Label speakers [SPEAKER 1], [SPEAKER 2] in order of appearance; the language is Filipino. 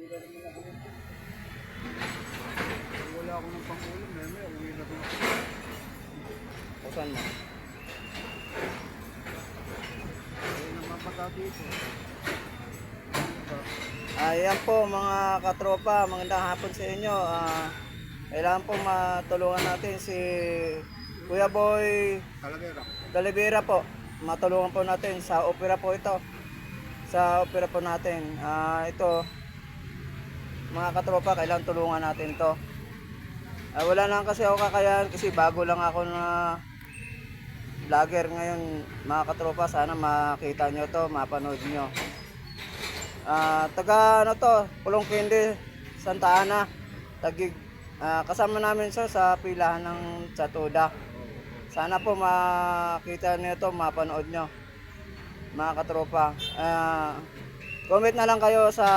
[SPEAKER 1] Wala ako ng pangulam, may uwi na rin ako.
[SPEAKER 2] Kusan mo.
[SPEAKER 1] Ayun naman pagka dito.
[SPEAKER 2] Ayan po mga katropa, magandang hapon sa inyo. Kailangan po matulungan natin si Kuya Boy
[SPEAKER 1] Talavera.
[SPEAKER 2] Dalivera po. Matulungan po natin sa opera po ito. Sa opera po natin. Ito, mga katropa, kailangan tulungan natin to. Wala lang kasi ako kakayahan kasi bago lang ako na vlogger ngayon mga katropa. Sana makita nyo to, mapanood nyo. Taga ano to, Pulong Kindi, Santa Ana, Tagig. Kasama namin siya sa pilahan ng Chatuda. Sana po makita niyo to, mapanood nyo mga katropa. Comment na lang kayo sa